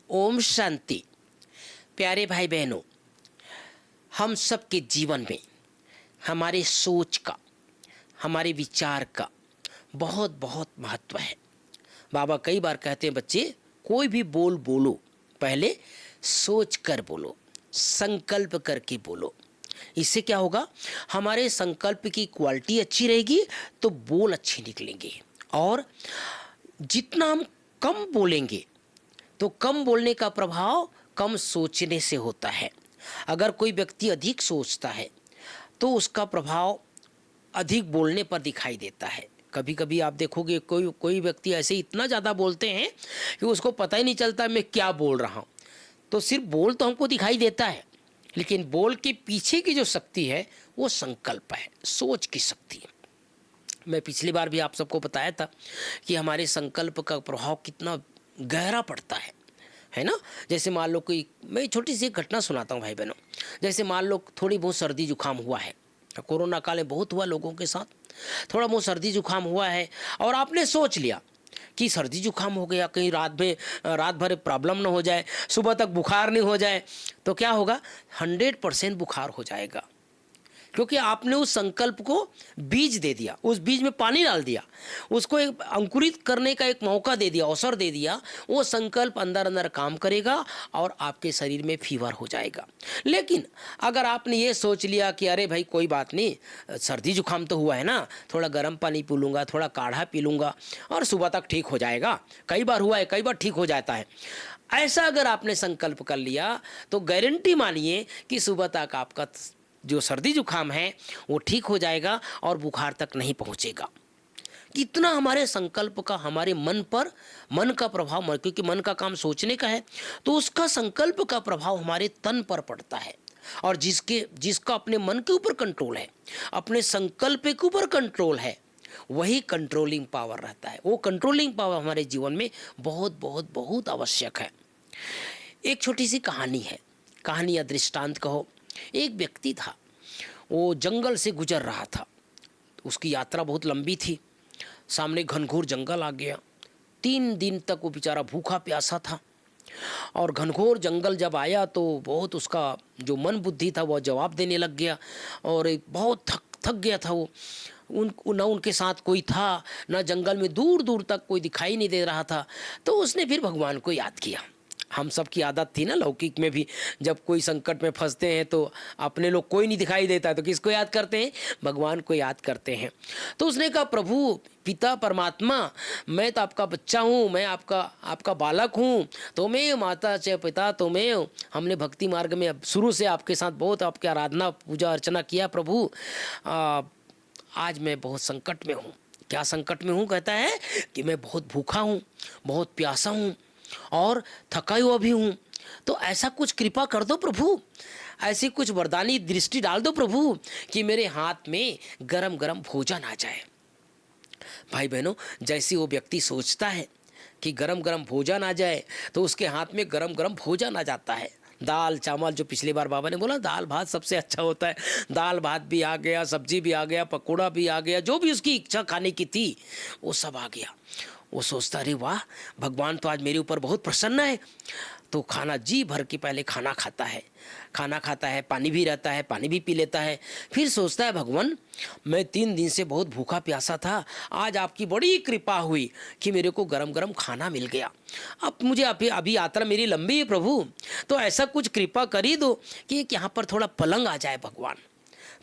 ओम शांति। प्यारे भाई बहनों, हम सबके जीवन में हमारे सोच का, हमारे विचार का बहुत बहुत महत्व है। बाबा कई बार कहते हैं, बच्चे कोई भी बोलो पहले सोच कर बोलो, संकल्प करके बोलो। इससे क्या होगा, हमारे संकल्प की क्वालिटी अच्छी रहेगी तो बोल अच्छे निकलेंगे। और जितना हम कम बोलेंगे तो कम बोलने का प्रभाव कम सोचने से होता है। अगर कोई व्यक्ति अधिक सोचता है तो उसका प्रभाव अधिक बोलने पर दिखाई देता है। कभी कभी आप देखोगे कोई कोई व्यक्ति ऐसे इतना ज़्यादा बोलते हैं कि उसको पता ही नहीं चलता मैं क्या बोल रहा हूँ। तो सिर्फ बोल तो हमको दिखाई देता है, लेकिन बोल के पीछे की जो शक्ति है वो संकल्प है, सोच की शक्ति है। मैं पिछली बार भी आप सबको बताया था कि हमारे संकल्प का प्रभाव कितना गहरा पड़ता है ना। जैसे मान लो कोई, मैं छोटी सी एक घटना सुनाता हूँ भाई बहनों। जैसे मान लो थोड़ी बहुत सर्दी जुकाम हुआ है, कोरोना काल में बहुत हुआ लोगों के साथ, थोड़ा बहुत सर्दी जुकाम हुआ है और आपने सोच लिया कि सर्दी जुकाम हो गया, कहीं रात भर प्रॉब्लम ना हो जाए, सुबह तक बुखार नहीं हो जाए। तो क्या होगा, 100% बुखार हो जाएगा, क्योंकि आपने उस संकल्प को बीज दे दिया, उस बीज में पानी डाल दिया, उसको एक अंकुरित करने का एक मौका दे दिया, अवसर दे दिया। वो संकल्प अंदर अंदर काम करेगा और आपके शरीर में फीवर हो जाएगा। लेकिन अगर आपने ये सोच लिया कि अरे भाई कोई बात नहीं, सर्दी जुकाम तो हुआ है ना, थोड़ा गर्म पानी पी लूँगा, थोड़ा काढ़ा पी लूँगा और सुबह तक ठीक हो जाएगा, कई बार हुआ है, कई बार ठीक हो जाता है, ऐसा अगर आपने संकल्प कर लिया तो गारंटी मानिए कि सुबह तक आपका जो सर्दी जुकाम है वो ठीक हो जाएगा और बुखार तक नहीं पहुंचेगा। कितना हमारे संकल्प का हमारे मन का प्रभाव, क्योंकि मन का काम सोचने का है, तो उसका संकल्प का प्रभाव हमारे तन पर पड़ता है। और जिसका अपने मन के ऊपर कंट्रोल है, अपने संकल्प के ऊपर कंट्रोल है, वही कंट्रोलिंग पावर रहता है। वो कंट्रोलिंग पावर हमारे जीवन में बहुत बहुत बहुत आवश्यक है। एक छोटी सी कहानी है, कहानी या दृष्टांत कहो। एक व्यक्ति था, वो जंगल से गुजर रहा था, उसकी यात्रा बहुत लंबी थी, सामने घनघोर जंगल आ गया। 3 दिन तक वो बेचारा भूखा प्यासा था और घनघोर जंगल जब आया तो बहुत उसका जो मन बुद्धि था वह जवाब देने लग गया और बहुत थक गया था वो। न उनके साथ कोई था, न जंगल में दूर दूर तक कोई दिखाई नहीं दे रहा था। तो उसने फिर भगवान को याद किया। हम सब की आदत थी ना लौकिक में भी, जब कोई संकट में फंसते हैं तो अपने लोग कोई नहीं दिखाई देता है तो किसको याद करते हैं, भगवान को याद करते हैं। तो उसने कहा, प्रभु पिता परमात्मा, मैं तो आपका बच्चा हूँ, मैं आपका बालक हूँ, तो मैं माता च पिता तो मैं, हमने भक्ति मार्ग में शुरू से आपके साथ बहुत आपकी आराधना पूजा अर्चना किया। प्रभु आज मैं बहुत संकट में हूँ। क्या संकट में हूँ, कहता है कि मैं बहुत भूखा हूँ, बहुत प्यासा हूँ और थका हुआ भी हूँ। तो ऐसा कुछ कृपा कर दो प्रभु, ऐसी कुछ वरदानी दृष्टि डाल दो प्रभु कि मेरे हाथ में गरम गरम भोजन आ जाए। भाई बहनों, जैसे वो व्यक्ति सोचता है कि गरम गरम भोजन आ जाए तो उसके हाथ में गरम गरम भोजन आ जाता है। दाल चावल, जो पिछली बार बाबा ने बोला दाल भात सबसे अच्छा होता है, दाल भात भी आ गया, सब्जी भी आ गया, पकौड़ा भी आ गया, जो भी उसकी इच्छा खाने की थी वो सब आ गया। वो सोचता, अरे वाह, भगवान तो आज मेरे ऊपर बहुत प्रसन्न है। तो खाना जी भर के पहले खाना खाता है, पानी भी रहता है, पानी भी पी लेता है। फिर सोचता है, भगवान मैं 3 दिन से बहुत भूखा प्यासा था, आज आपकी बड़ी कृपा हुई कि मेरे को गरम गरम खाना मिल गया। अब मुझे अभी यात्रा मेरी लंबी है प्रभु, तो ऐसा कुछ कृपा कर ही दो कि यहाँ पर थोड़ा पलंग आ जाए भगवान।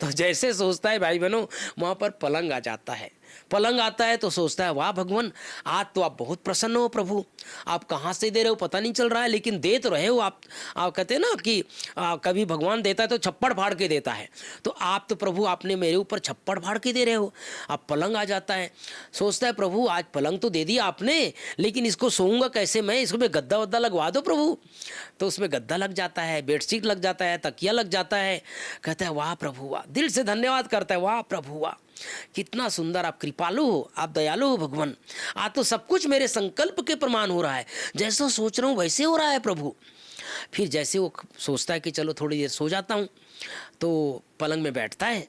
तो जैसे सोचता है भाई बहनों, वहाँ पर पलंग आ जाता है। पलंग आता है तो सोचता है, वाह भगवान, आज तो आप बहुत प्रसन्न हो प्रभु, आप कहाँ से दे रहे हो पता नहीं चल रहा है, लेकिन दे तो रहे हो आप कहते हैं ना कि कभी भगवान देता है तो छप्पड़ फाड़ के देता है, तो आप तो प्रभु आपने मेरे ऊपर छप्पड़ फाड़ के दे रहे हो। अब पलंग आ जाता है, सोचता है प्रभु आज पलंग तो दे दिया आपने, लेकिन इसको सोऊंगा कैसे मैं, इसको में गद्दा वद्दा लगवा दो प्रभु। तो उसमें गद्दा लग जाता है, बेडशीट लग जाता है, तकिया लग जाता है। कहता है वाह प्रभु वाह, दिल से धन्यवाद करता है, वाह प्रभु वाह, कितना सुंदर, आप कृपालु हो, आप दयालु हो भगवान। आज तो सब कुछ मेरे संकल्प के प्रमाण हो रहा है, जैसा सोच रहा हूँ वैसे हो रहा है प्रभु। फिर जैसे वो सोचता है कि चलो थोड़ी देर सो जाता हूँ, तो पलंग में बैठता है।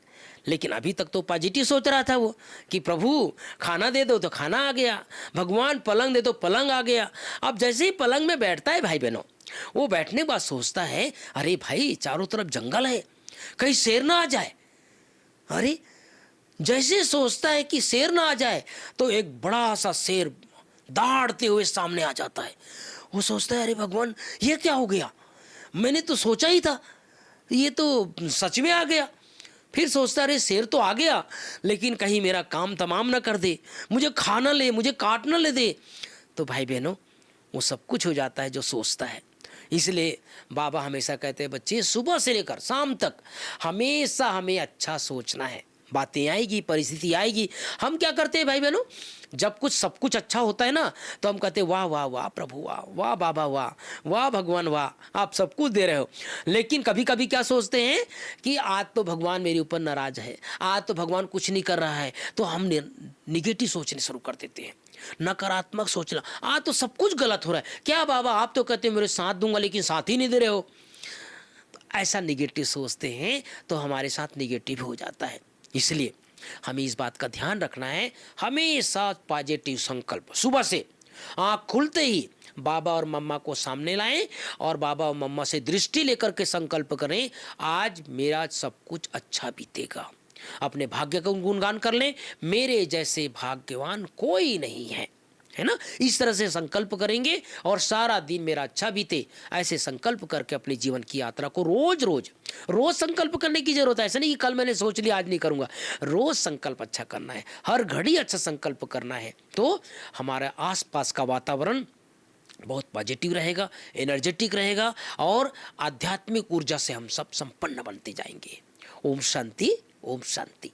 लेकिन अभी तक तो पॉजिटिव सोच रहा था वो कि प्रभु खाना दे दो तो खाना आ गया, भगवान पलंग दे दो पलंग आ गया। अब जैसे ही पलंग में बैठता है भाई बहनों, वो बैठने के बाद सोचता है अरे भाई चारों तरफ जंगल है, कहीं शेर ना आ जाए। अरे जैसे सोचता है कि शेर ना आ जाए तो एक बड़ा सा शेर दहाड़ते हुए सामने आ जाता है। वो सोचता है अरे भगवान ये क्या हो गया, मैंने तो सोचा ही था ये तो सच में आ गया। फिर सोचता अरे शेर तो आ गया, लेकिन कहीं मेरा काम तमाम ना कर दे, मुझे खा ना ले, मुझे काट ना ले दे। तो भाई बहनों वो सब कुछ हो जाता है जो सोचता है। इसलिए बाबा हमेशा कहते हैं बच्चे सुबह से लेकर शाम तक हमेशा हमें अच्छा सोचना है। बातें आएगी, परिस्थिति आएगी, हम क्या करते हैं भाई बहनों, जब कुछ सब कुछ अच्छा होता है ना तो हम कहते हैं वाह वाह वाह प्रभु वाह, वाह बाबा वाह, वाह भगवान वाह, आप सब कुछ दे रहे हो। लेकिन कभी कभी क्या सोचते हैं कि आज तो भगवान मेरे ऊपर नाराज है, आज तो भगवान कुछ नहीं कर रहा है, तो हम निगेटिव सोचने शुरू कर देते हैं, नकारात्मक सोचना, आज तो सब कुछ गलत हो रहा है, क्या बाबा आप तो कहते हैं मेरे साथ दूंगा लेकिन साथ ही नहीं दे रहे हो। ऐसा निगेटिव सोचते हैं तो हमारे साथ निगेटिव हो जाता है। इसलिए हमें इस बात का ध्यान रखना है, हमेशा पॉजिटिव संकल्प सुबह से आँख खुलते ही बाबा और मम्मा को सामने लाएं और बाबा और मम्मा से दृष्टि लेकर के संकल्प करें आज मेरा सब कुछ अच्छा बीतेगा। अपने भाग्य का गुणगान कर लें, मेरे जैसे भाग्यवान कोई नहीं है, है ना। इस तरह से संकल्प करेंगे और सारा दिन मेरा अच्छा बीते, ऐसे संकल्प करके अपने जीवन की यात्रा को रोज रोज रोज संकल्प करने की जरूरत है। ऐसा नहीं कि कल मैंने सोच लिया आज नहीं करूंगा, रोज संकल्प अच्छा करना है, हर घड़ी अच्छा संकल्प करना है। तो हमारे आसपास का वातावरण बहुत पॉजिटिव रहेगा, एनर्जेटिक रहेगा और आध्यात्मिक ऊर्जा से हम सब संपन्न बनते जाएंगे। ओम शांति, ओम शांति।